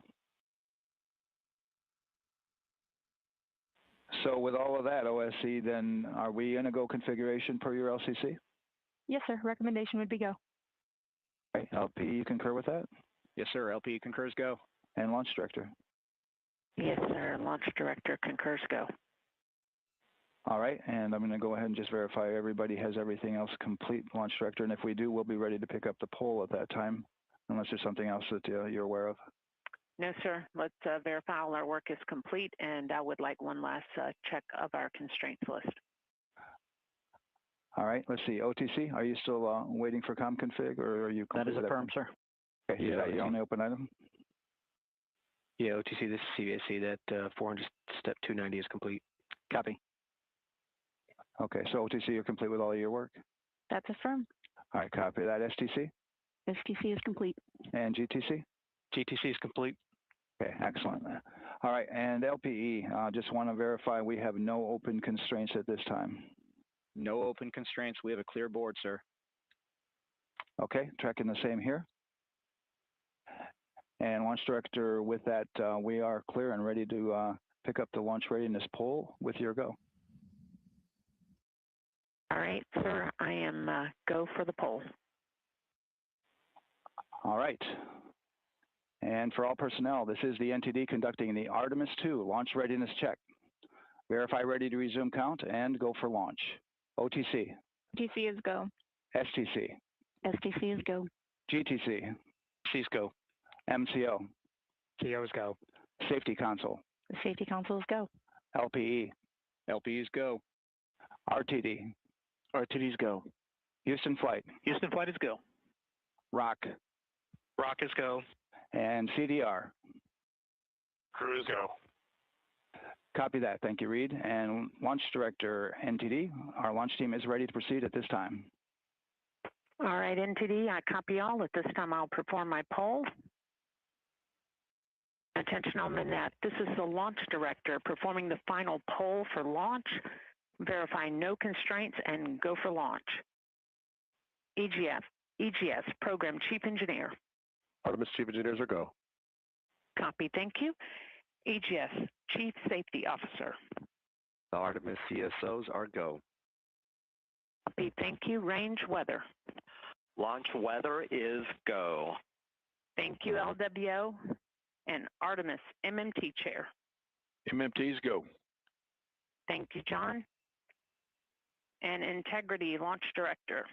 So with all of that, OSC, then are we in a go configuration per your LCC? Yes, sir. Recommendation would be go. Okay. LP, you concur with that? Yes, sir. LP concurs go. And Launch Director? Yes, sir. Launch Director concurs go. All right, and I'm going to go ahead and just verify everybody has everything else complete, Launch Director, and if we do, we'll be ready to pick up the poll at that time, unless there's something else that you're aware of. No, sir. Let's verify all our work is complete, and I would like one last check of our constraints list. All right, let's see. OTC, are you still waiting for ComConfig, or are you? That is affirmed, sir. Okay, yeah, you only open item? Yeah, OTC, this is CVSC. That 400 step 290 is complete. Copy. Okay, so OTC, you're complete with all of your work? That's affirmed. All right, copy that. STC? STC is complete. And GTC? GTC is complete. Okay, excellent. All right, and LPE, just want to verify we have no open constraints at this time. No open constraints. We have a clear board, sir. Okay, tracking the same here. And Launch Director, with that, we are clear and ready to pick up the launch readiness poll with your go. All right, sir. I am go for the poll. All right. And for all personnel, this is the NTD conducting the Artemis II launch readiness check. Verify ready to resume count and go for launch. OTC. OTC is go. STC. STC is go. GTC. C's go. MCO. CO is go. Safety Console. The Safety Console is go. LPE. LPE is go. RTD. RTD's go. Houston Flight. Houston Flight is go. ROC. ROC is go. And CDR. Crew is go. Copy that. Thank you, Reed. And Launch Director NTD, our launch team is ready to proceed at this time. All right, NTD, I copy all. At this time, I'll perform my poll. Attention on the net. This is the Launch Director performing the final poll for launch. Verify no constraints and go for launch. EGS, Program Chief Engineer. Artemis Chief Engineers are go. Copy, thank you. EGS, Chief Safety Officer. The Artemis CSOs are go. Copy, thank you. Range Weather. Launch weather is go. Thank you, LWO. And Artemis MMT Chair. MMTs go. Thank you, John. And Integrity Launch Director.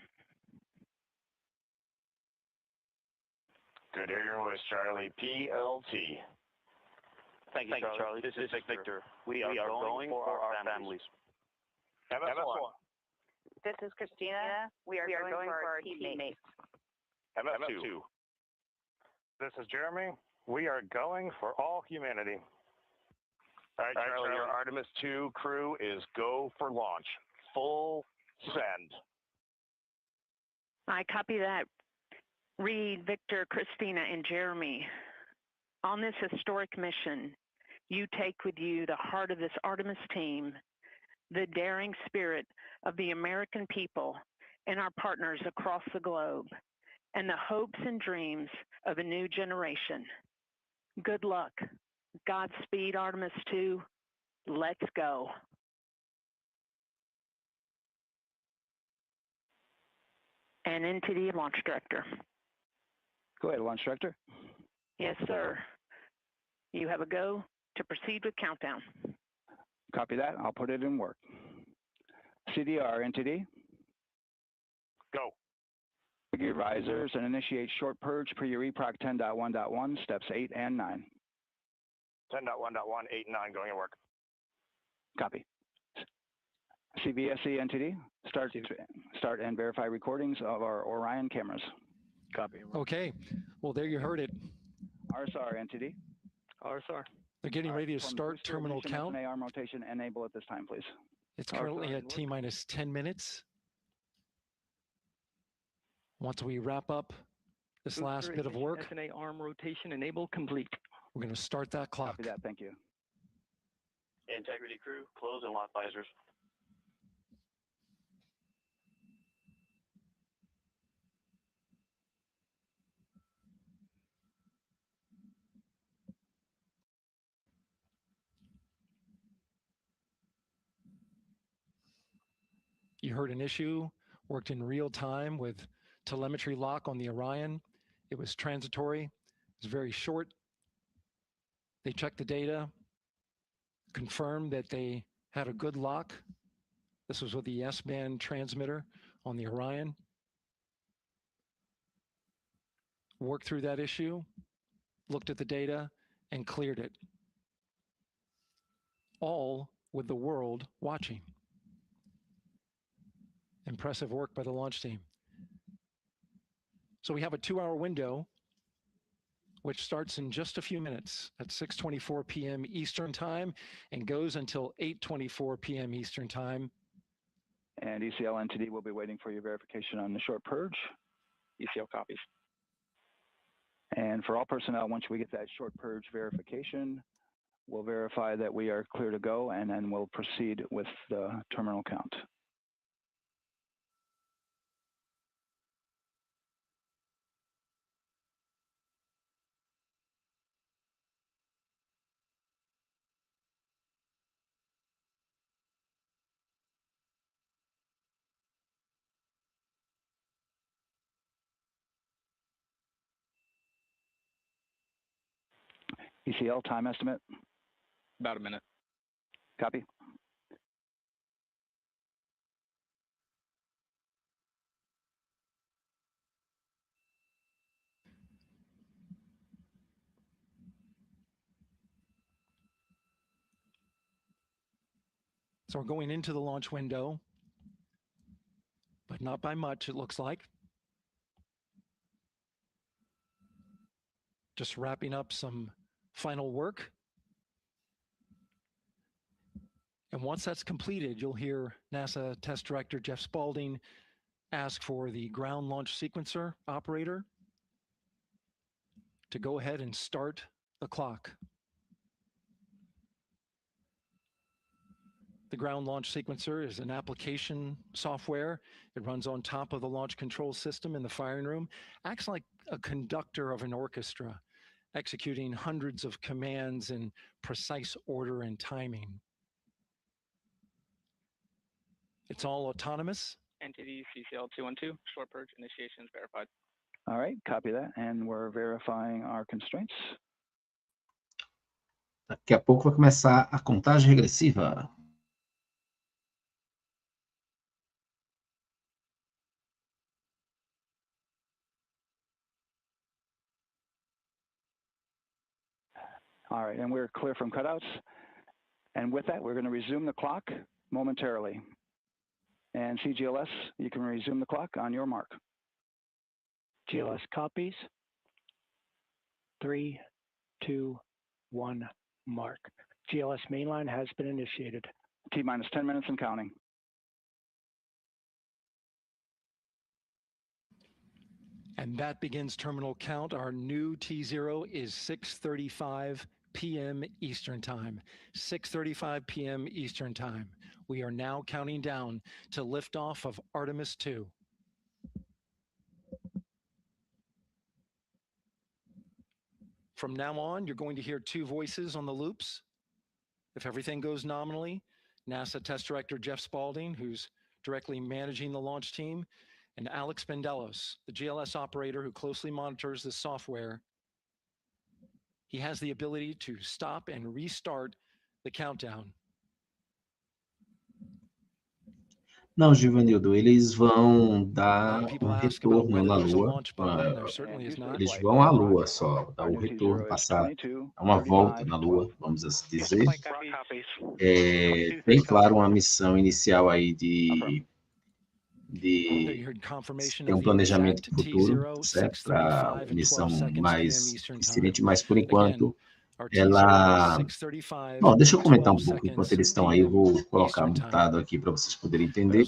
Good here with Charlie PLT. Thank you, Charlie. This is Victor. We are going for our families. MS1. This is Christina. We are going for our teammates. MS2. This is Jeremy. We are going for all humanity. All right, Charlie, your Artemis 2 crew is go for launch. Full send. I copy that. Reed, Victor, Christina, and Jeremy. On this historic mission, you take with you the heart of this Artemis team, the daring spirit of the American people and our partners across the globe, and the hopes and dreams of a new generation. Good luck. Godspeed, Artemis 2. Let's go. And into the Launch Director. Go ahead, Launch Director. Yes, sir. You have a go to proceed with countdown. Copy that. I'll put it in work. CDR NTD. Go. Gear risers and initiate short purge per your EPROC 10.1.1, steps 8 and 9. 10.1.1, 8 and 9 going to work. Copy. CVSE NTD. Start and verify recordings of our Orion cameras. Copy. Okay. Well, there you heard it. RSR NTD. RSR. They're getting ready to start terminal count. Arm rotation enable at this time, please. It's currently at T-minus 10 minutes. Once we wrap up this last bit of work, SNA arm rotation enable complete. we're going to start that clock. Copy that. Thank you. Integrity crew, close and lock visors. You heard an issue, worked in real time with telemetry lock on the Orion. It was transitory. It was very short. They checked the data, confirmed that they had a good lock. This was with the S-band transmitter on the Orion. Worked through that issue, looked at the data, and cleared it. All with the world watching. Impressive work by the launch team. So we have a 2-hour window, which starts in just a few minutes at 6:24 p.m. Eastern Time and goes until 8:24 p.m. Eastern Time. And ECL NTD will be waiting for your verification on the short purge. ECL copies. And for all personnel, once we get that short purge verification, we'll verify that we are clear to go, and then we'll proceed with the terminal count. ECL time estimate? About a minute. Copy. So we're going into the launch window, but not by much, it looks like. Just wrapping up some final work. And once that's completed, you'll hear NASA Test Director Jeff Spaulding ask for the ground launch sequencer operator to go ahead and start the clock. The ground launch sequencer is an application software. It runs on top of the launch control system in the firing room, acts like a conductor of an orchestra, executing hundreds of commands in precise order and timing. It's all autonomous. Entity CCL 212, short purge initiations verified. All right, copy that, and we're verifying our constraints. Daqui a pouco vai começar a contagem regressiva. All right, and we're clear from cutouts. And with that, we're going to resume the clock momentarily. And CGLS, you can resume the clock on your mark. GLS copies. 3, 2, 1, mark. GLS mainline has been initiated. T-minus 10 minutes and counting. And that begins terminal count. Our new T0 is 6:35 p.m. Eastern Time. 6:35 p.m. Eastern Time. We are now counting down to liftoff of Artemis 2. From now on, you're going to hear two voices on the loops. If everything goes nominally, NASA Test Director Jeff Spaulding, who's directly managing the launch team, and Alex Bendelos, the GLS operator who closely monitors the software. He has the ability to stop and restart the countdown. Não, Givanildo, eles vão dar um retorno na Lua. Eles vão à Lua só, dar o retorno, passar uma volta na Lua, vamos assim dizer. Tem, claro, uma missão inicial aí de ter um planejamento futuro, certo? Para uma missão mais eficiente, mas por enquanto ela... Bom, deixa eu comentar um pouco enquanto eles estão aí, eu vou colocar mutado aqui para vocês poderem entender.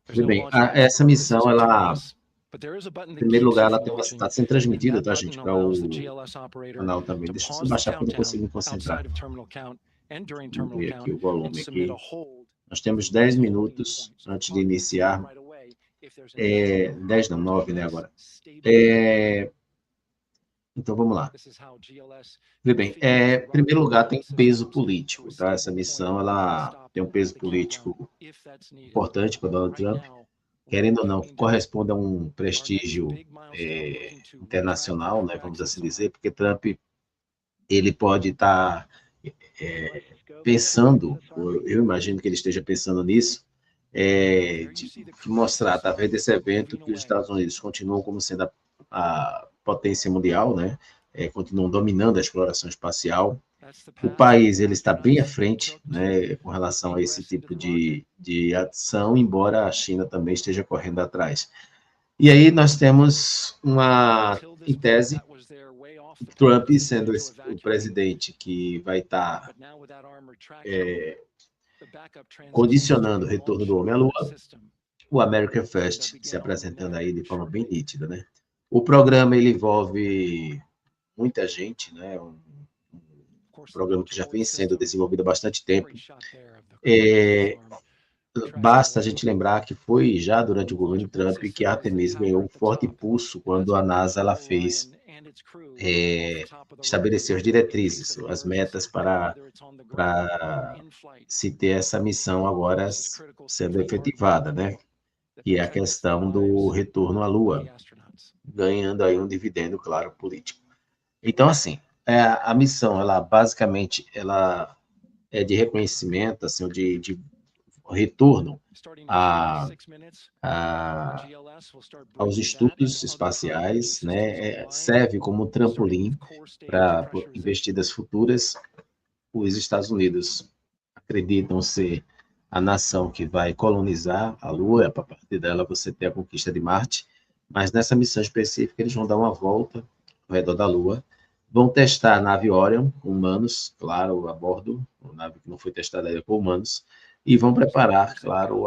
Tudo bem, essa missão, ela... Em primeiro lugar, ela está sendo transmitida, tá, gente, para o canal também. Deixa eu só baixar porque eu não consigo me concentrar. Vamos ver aqui o volume aqui. Nós temos 10 minutos antes de iniciar. 10 não, 9, né, agora. Então, vamos lá. Vê bem, em primeiro lugar, tem peso político, tá? Essa missão, ela tem um peso político importante para Donald Trump. Querendo ou não, corresponde a um prestígio internacional, né, vamos assim dizer, porque Trump, ele pode estar pensando, eu imagino que ele esteja pensando nisso, de mostrar, através desse evento, que os Estados Unidos continuam como sendo a potência mundial, né? Continuam dominando a exploração espacial. O país ele está bem à frente, né, com relação a esse tipo de ação, embora a China também esteja correndo atrás. E aí nós temos em tese, Trump sendo o presidente que vai estar condicionando o retorno do homem à Lua, o America First se apresentando aí de forma bem nítida, né? O programa ele envolve muita gente, né? Um programa que já vem sendo desenvolvido há bastante tempo. Basta a gente lembrar que foi já durante o governo Trump que a Artemis ganhou um forte impulso quando a NASA ela fez estabelecer as diretrizes, as metas para se ter essa missão agora sendo efetivada, né? Que é a questão do retorno à Lua, ganhando aí um dividendo, claro, político. Então, assim, a missão, ela basicamente, ela é de reconhecimento, assim, de retorno aos estudos espaciais, né? Serve como trampolim para investidas futuras. Os Estados Unidos acreditam ser a nação que vai colonizar a Lua, para partir dela você ter a conquista de Marte, mas nessa missão específica eles vão dar uma volta ao redor da Lua, Vão testar a nave Orion com humanos, claro, a bordo, a nave que não foi testada ainda com humanos, e vão preparar, claro,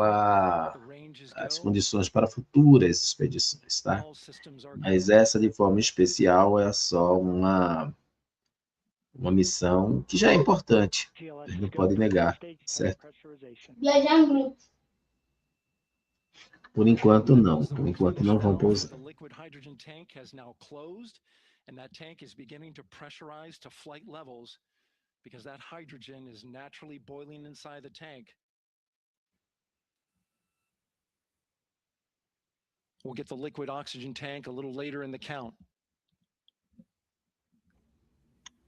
as condições para futuras expedições, tá? Mas essa, de forma especial, é só uma missão que já é importante, a gente não pode negar, certo? Viajar em grupo. Por enquanto, não. Por enquanto, não vão pousar. The liquid hydrogen tank has now closed, and that tank is beginning to pressurize to flight levels because that hydrogen is naturally boiling inside the tank. We'll get the liquid oxygen tank a little later in the count.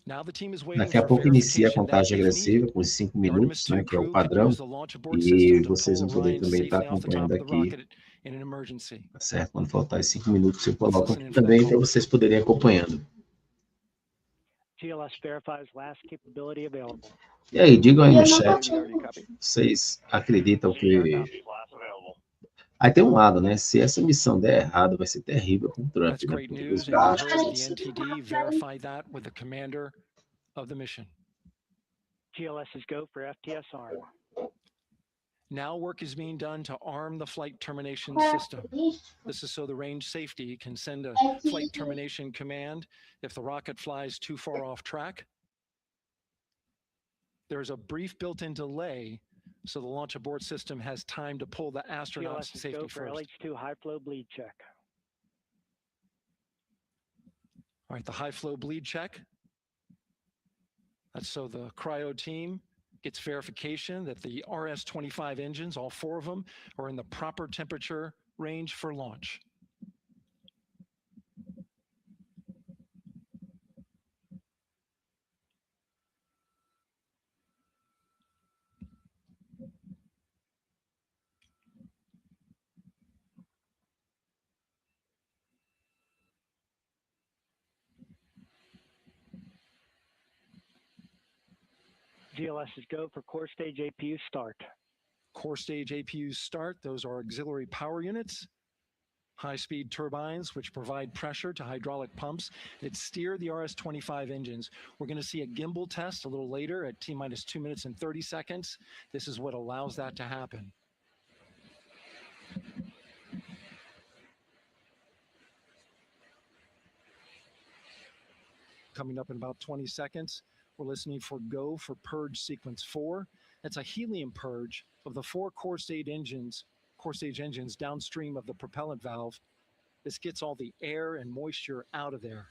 Daqui a pouco inicia a contagem regressiva com os 5 minutos, né, que é o padrão, e vocês vão poder também estar acompanhando aqui, tá certo? Quando faltar os 5 minutos, eu coloco aqui também para vocês poderem ir acompanhando. E aí, digam aí no chat, vocês acreditam que... Aí tem um lado, né? Se essa missão der errado, vai ser terrível com o Trump, né? Porque os gastos... GLS's go for FTS arm. Now work is being done to arm the flight termination system. This is so the range safety can send a flight termination command if the rocket flies too far off track. There's a brief built-in delay, so the launch abort system has time to pull the astronauts to safety first. LH2 high flow bleed check. All right, the high flow bleed check. That's so the cryo team gets verification that the RS-25 engines, all 4 of them, are in the proper temperature range for launch. GLS's go for core stage APU start. Core stage APUs start. Those are auxiliary power units, high-speed turbines, which provide pressure to hydraulic pumps that steer the RS-25 engines. We're going to see a gimbal test a little later at T-minus 2 minutes and 30 seconds. This is what allows that to happen. Coming up in about 20 seconds. We're listening for go for purge sequence 4. That's a helium purge of the 4 core stage engines downstream of the propellant valve. This gets all the air and moisture out of there.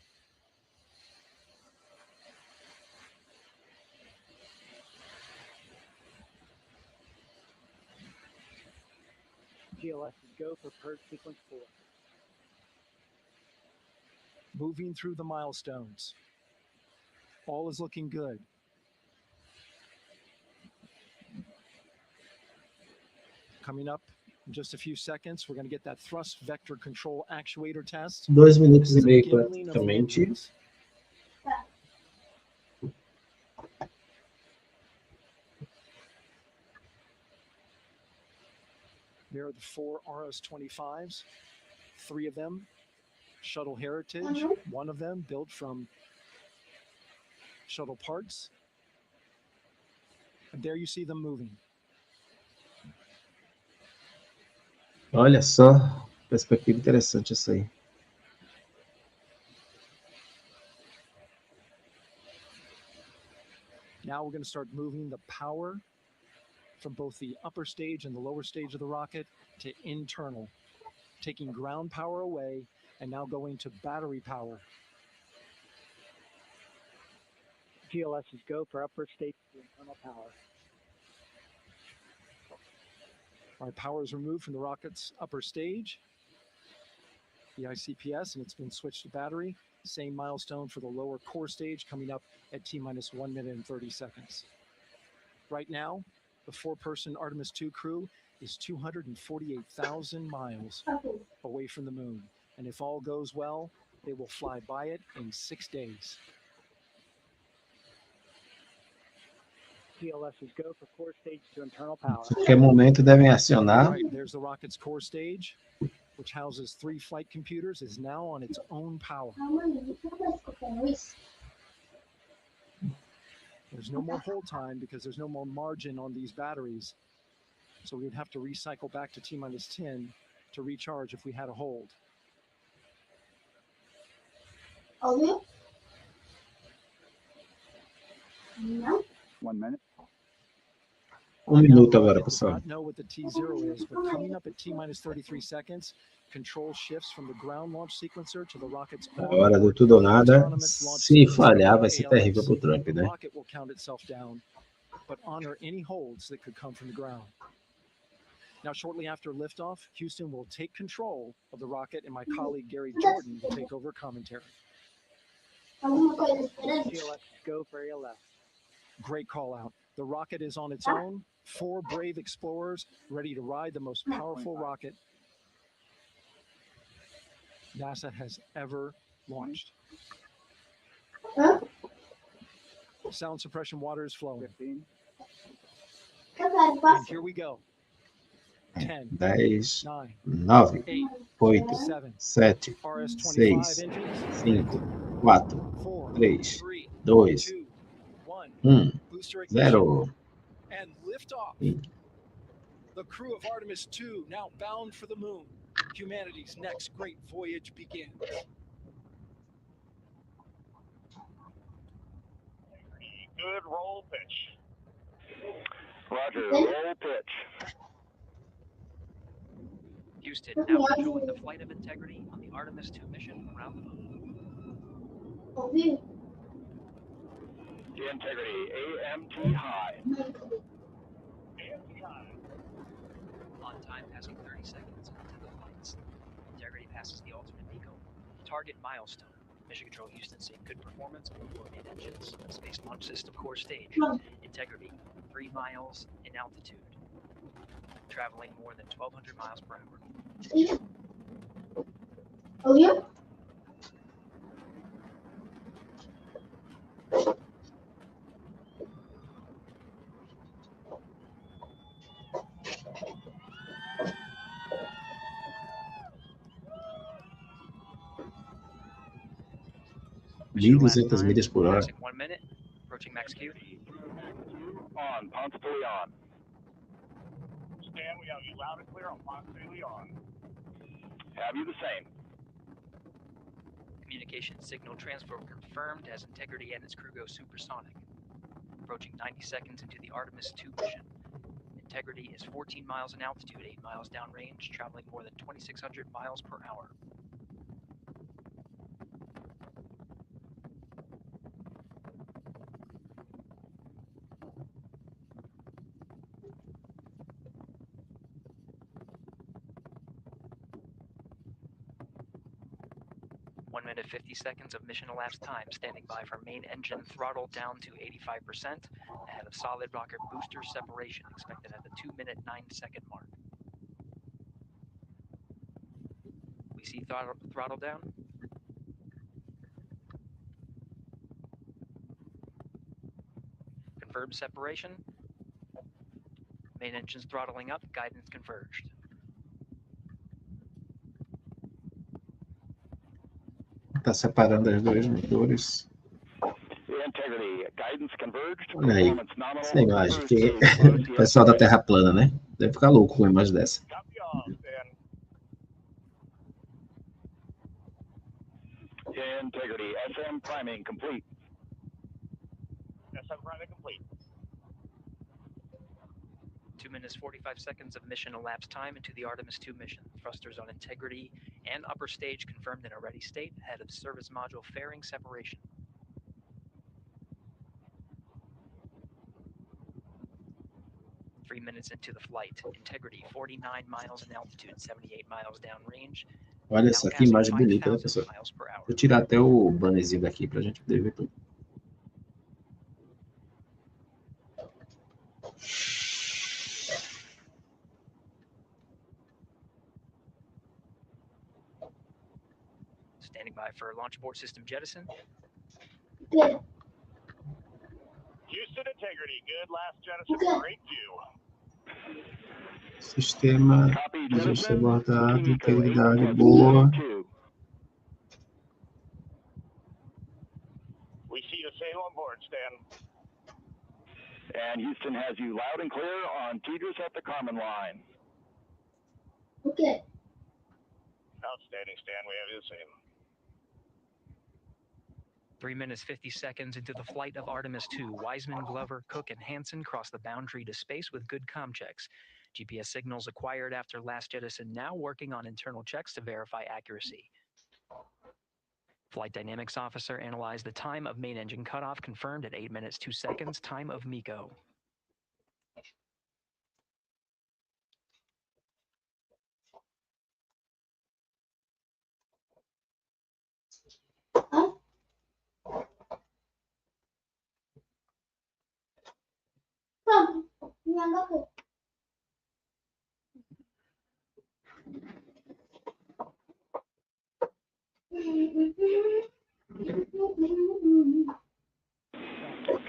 GLS go for purge sequence 4. Moving through the milestones. All is looking good. Coming up in just a few seconds, we're going to get that thrust vector control actuator test. 2 minutos e meio praticamente. There are the 4 RS-25s, 3 of them shuttle heritage, 1 of them built from shuttle parts. And there you see them moving. Olha só, perspectiva interessante essa aí. Now we're going to start moving the power from both the upper stage and the lower stage of the rocket to internal, taking ground power away and now going to battery power. GLS's go for upper stage to internal power. Our power is removed from the rocket's upper stage, the ICPS, and it's been switched to battery. Same milestone for the lower core stage coming up at T-minus 1 minute and 30 seconds. Right now, the 4-person Artemis II crew is 248,000 miles away from the moon. And if all goes well, they will fly by it in 6 days. GLS's go for core stage to internal power. A qualquer momento devem acionar. Right, there's the rocket's core stage, which houses 3 flight computers, is now on its own power. There's no more hold time because there's no more margin on these batteries. So we'd have to recycle back to T-10 to recharge if we had a hold. Obvio. No. 1 minute. Minuto agora, Does pessoal. not know what the T0 is, but coming up at T-33 seconds, control shifts from the ground launch sequencer to the rocket's A hora do tudo ou nada. Se falhar, vai ser terrível pro Trump, The né? rocket will count itself down, but honor any holds that could come from the ground. Now, shortly after liftoff, Houston will take control of the rocket, and my colleague Gary Jordan will take over commentary. GLS, go for your left. Great call out. The rocket is on its own. 4 brave explorers ready to ride the most powerful rocket NASA has ever launched. Sound suppression water is flowing. 15. And here we go. 10, 10, 9, 9, 8, 8, 7, 7, RS-25 6, engines, 5, 4, 4, 3, 3, 2, 2, 1. 1, Booster ignition 0. and liftoff. The crew of Artemis 2 now bound for the moon. Humanity's next great voyage begins. Good roll pitch. Roger, roll pitch. Houston now enjoying the flight of integrity on the Artemis 2 mission around the moon. Integrity, AMT high. On time passing 30 seconds into the flights. Integrity passes the ultimate MECO. Target milestone. Mission Control Houston seeing good performance on the main engines. Space Launch System core stage. Integrity, 3 miles in altitude. Traveling more than 1,200 miles per hour. Obvio. Mil 200 milhas por hora. Passing 1 minute. Approaching max Q. On, Ponce de Leon. Stan, we have you loud and clear on Ponce de Leon. Have you the same? Communication signal transfer confirmed as Integrity and its crew go supersonic. Approaching 90 seconds into the Artemis 2 mission. Integrity is 14 miles in altitude, 8 miles downrange, traveling more than 2,600 miles per hour. One minute 50 seconds of mission elapsed time, standing by for main engine throttle down to 85%, ahead of solid rocket booster separation, expected at the 2-minute 9-second mark. We see throttle down. Confirmed separation. Main engine's throttling up, guidance converged. Tá separando as dois motores. Integrity, guidance converged. Olha aí, essa imagem que o pessoal da Terra plana, né? Deve ficar louco com uma imagem dessa. Integrity, SM priming complete. SM priming complete. 2 minutes 45 seconds of mission elapsed time into the Artemis 2 mission. Thrusters on Integrity and upper stage confirmed in a ready state ahead of service module fairing separation. Three minutes into the flight. Integrity 49 miles in altitude, 78 miles downrange. Olha só que imagem bonita, né, pessoal? Vou tirar até o bannerzinho daqui para a gente poder ver tudo. Standing by for launch abort system jettison. Good. Houston Integrity, good last jettison, great view. Sistema de ajuste abordado, integridade boa. We see you sail on board, Stan. And Houston has you loud and clear on Tidris at the Carmen line. Okay. Outstanding, Stan. We have you the same. 3 minutes, 50 seconds into the flight of Artemis 2, Wiseman, Glover, Cook, and Hansen cross the boundary to space with good comm checks. GPS signals acquired after last jettison now working on internal checks to verify accuracy. Flight Dynamics Officer analyzed the time of main engine cutoff, confirmed at 8 minutes, 2 seconds, time of MECO.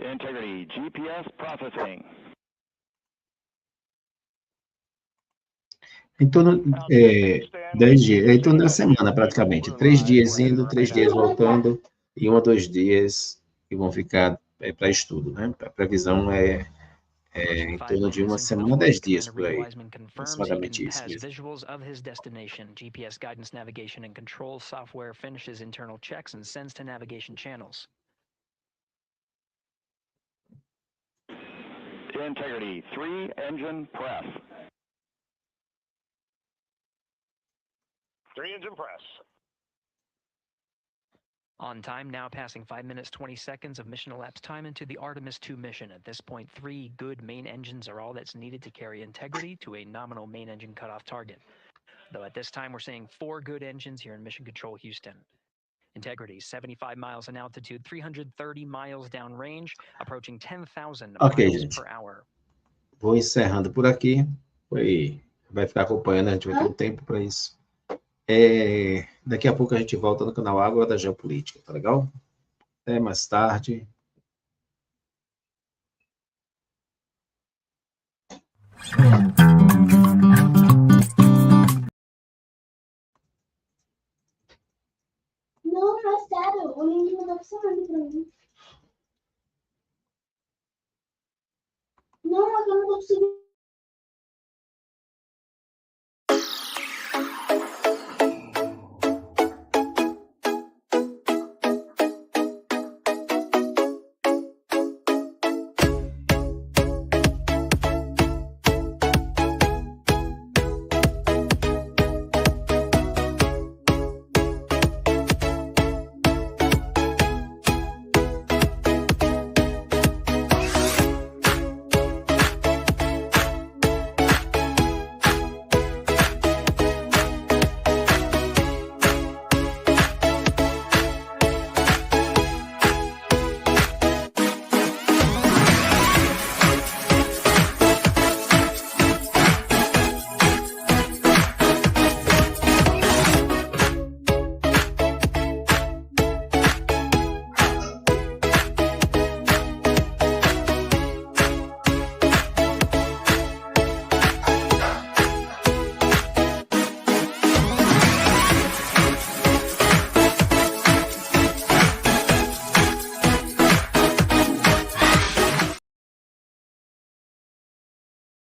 Integrity GPS processing. Em torno, 10 dias, em torno da semana, praticamente. 3 dias indo, 3 dias voltando, e 1 ou 2 dias que vão ficar para estudo, né? A previsão é em torno de 1 semana, 10 dias por aí. Aproximadamente isso mesmo. Visuals of his destination. GPS guidance, navigation, and control software finishes internal checks and sends to navigation channels. Integrity 3 engine press. 3 engine press. On time, now passing 5 minutes, 20 seconds of mission elapsed time into the Artemis 2 mission. At this point, 3 good main engines are all that's needed to carry Integrity to a nominal main engine cutoff target. Though at this time, we're seeing 4 good engines here in Mission Control Houston. Integrity, 75 miles in altitude, 330 miles downrange, approaching 10,000 miles per hour. Vou encerrando por aqui. Vai ficar acompanhando, a gente vai ter um tempo para isso. Daqui a pouco a gente volta no canal Água da Geopolítica, tá legal? Até mais tarde. Não, mas sério, o link mandou funcionando pra mim. Não, eu não consigo.